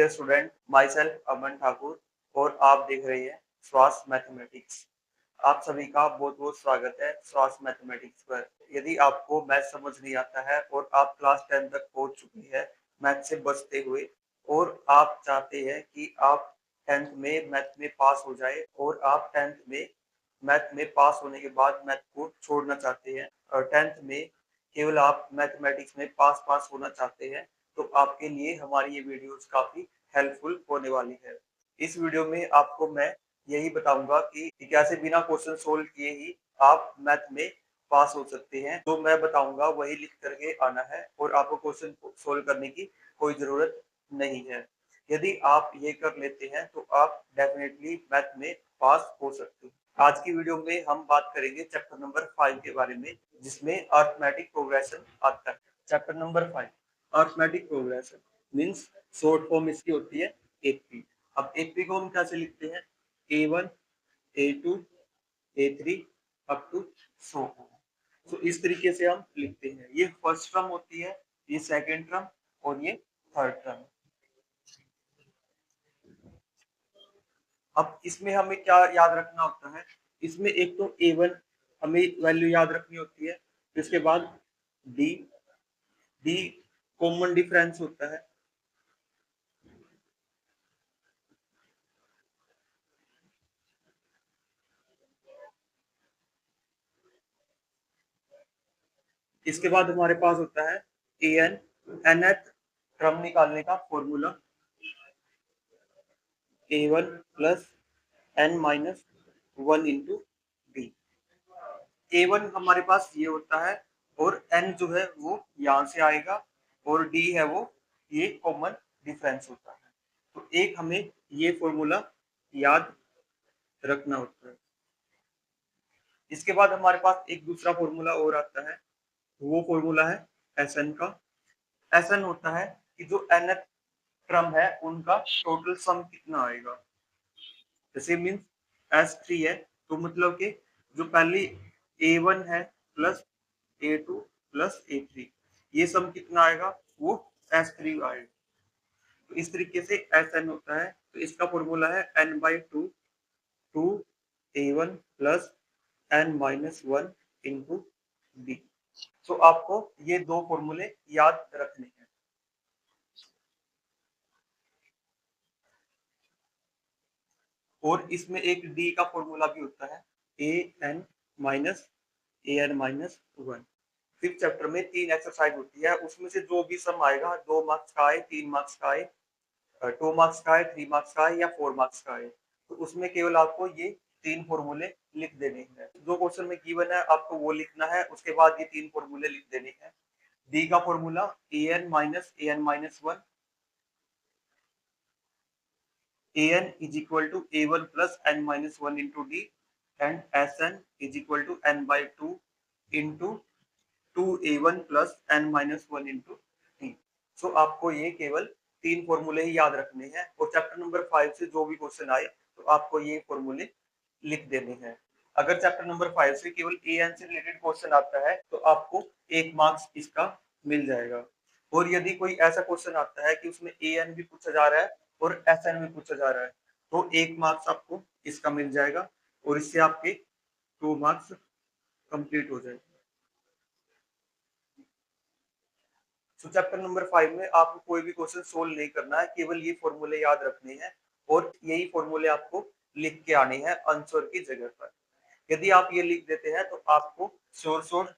Dear student, my self अमन ठाकुर और आप देख रहे हैं स्वास मैथमेटिक्स। आप सभी का बहुत बहुत स्वागत है स्वास मैथमेटिक्स पर। यदि आपको मैथ समझ नहीं आता है और आप क्लास 10 तक पहुंच चुके हैं मैथ से बचते हुए और आप चाहते हैं कि आप 10th में मैथ में पास हो जाए और आप 10th में मैथ में पास होने के बाद मैथ को छोड़ना चाहते हैं और 10th में केवल आप मैथमेटिक्स में पास होना चाहते हैं, तो आपके लिए हमारी ये वीडियोस काफी हेल्पफुल होने वाली है। इस वीडियो में आपको मैं यही बताऊंगा कि कैसे बिना क्वेश्चन सोल्व किए ही आप मैथ में पास हो सकते हैं। जो मैं बताऊंगा वही लिख करके आना है और आपको क्वेश्चन सोल्व करने की कोई जरूरत नहीं है। यदि आप ये कर लेते हैं तो आप डेफिनेटली मैथ में पास हो सकते हैं। आज की वीडियो में हम बात करेंगे चैप्टर नंबर 5 के बारे में, जिसमें अरिथमेटिक प्रोग्रेशन आता है। Chapter number 5 arithmetic progression means short form इसकी होती है एपी। अब एपी को हम कैसे लिखते हैं? A1 A2 A3 up to so on. तो इस तरीके से हम लिखते हैं। ये फर्स्ट टर्म होती है, ये सेकंड टर्म और ये थर्ड टर्म। अब इसमें हमें क्या याद रखना होता है? इसमें एक तो A1 हमें वैल्यू याद रखनी होती है, इसके बाद D D कॉमन डिफरेंस होता है, इसके बाद हमारे पास होता है an nth टर्म निकालने का formula a1 plus n minus 1 into D. a1 हमारे पास ये होता है और n जो है वो यहाँ से आएगा और d है वो ये कॉमन डिफरेंस होता है। तो एक हमें ये फॉर्मूला याद रखना होता है। इसके बाद हमारे पास एक दूसरा फॉर्मूला और आता है, वो फॉर्मूला है Sn का। Sn होता है कि जो nth टर्म है उनका टोटल सम कितना आएगा। जैसे मीन्स S3 है तो मतलब कि जो पहली A1 है प्लस A2 प्लस A3, ये सम कितना आएगा? वो S3 आएगा। तो इस तरीके से Sn होता है। तो इसका फॉर्मूला है n/2 2 A1 plus n minus 1 into D. तो आपको ये दो फॉर्मूले याद रखने हैं। और इसमें एक डी का फॉर्मूला भी होता है an minus an-1। Fifth chapter में 3 एक्सरसाइज होती है, उसमें से जो भी सम आएगा 2 मार्क्स का आए, 3 मार्क्स का आए, 2 मार्क्स का आए, 3 मार्क्स का आए या 4 मार्क्स का आए, तो उसमें केवल आपको ये 3 फॉर्मूले लिख देने हैं। जो क्वेश्चन में गिवन है आपको वो लिखना है, उसके बाद ये 3 फॉर्मूले लिख देने हैं। डी का formula an minus an-1, an is equal to a1 plus n minus 1 into d and Sn is equal to n/2 into 2a1 plus n minus 1 into d। सो आपको ये केवल 3 फॉर्मूले ही याद रखने हैं और चैप्टर नंबर 5 से जो भी क्वेश्चन आए तो आपको ये फॉर्मूले लिख देने हैं। अगर चैप्टर नंबर 5 से केवल an से रिलेटेड क्वेश्चन आता है तो आपको 1 मार्क्स इसका मिल जाएगा। और यदि कोई ऐसा क्वेश्चन आता है कि उसमें an भी पूछा जा रहा है और Sn भी पूछा जा रहा है तो 1 मार्क्स आपको इसका मिल जाएगा और इससे आपके 2 मार्क्स कंप्लीट हो जाएंगे। तो चैप्टर नंबर 5 में आपको कोई भी क्वेश्चन सोल्व नहीं करना है, केवल ये फॉर्मूले याद रखने हैं और यही फॉर्मूले आपको लिख के आने हैं आंसर की जगह पर। यदि आप ये लिख देते हैं तो आपको श्योर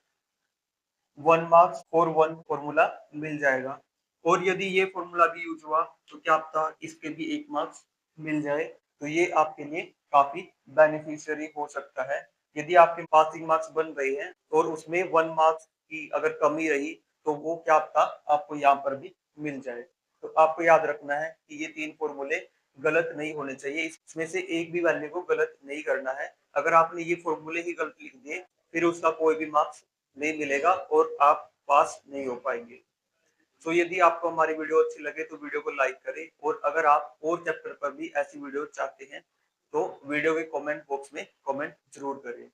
1 मार्क्स फॉर 1 फॉर्मूला मिल जाएगा। और यदि ये फॉर्मूला भी यूज हुआ तो क्या पता इसके भी 1 मार्क्स मिल जाए, तो ये आपके लिए काफी बेनिफिशियरी हो सकता है। यदि आपके पासिंग मार्क्स बन रहे हैं और उसमें 1 मार्क्स की अगर कमी रही तो वो क्या पता आपको यहाँ पर भी मिल जाए। तो आपको याद रखना है कि ये 3 फॉर्मूले गलत नहीं होने चाहिए, इसमें से एक भी वैल्यू को गलत नहीं करना है। अगर आपने ये फॉर्मूले ही गलत लिख दिए फिर उसका कोई भी मार्क्स नहीं मिलेगा और आप पास नहीं हो पाएंगे। तो यदि आपको हमारी वीडियो अच्छी लगे तो वीडियो को लाइक करें और अगर आप और चैप्टर पर भी ऐसी वीडियो चाहते हैं तो वीडियो के कमेंट बॉक्स में कमेंट जरूर करें।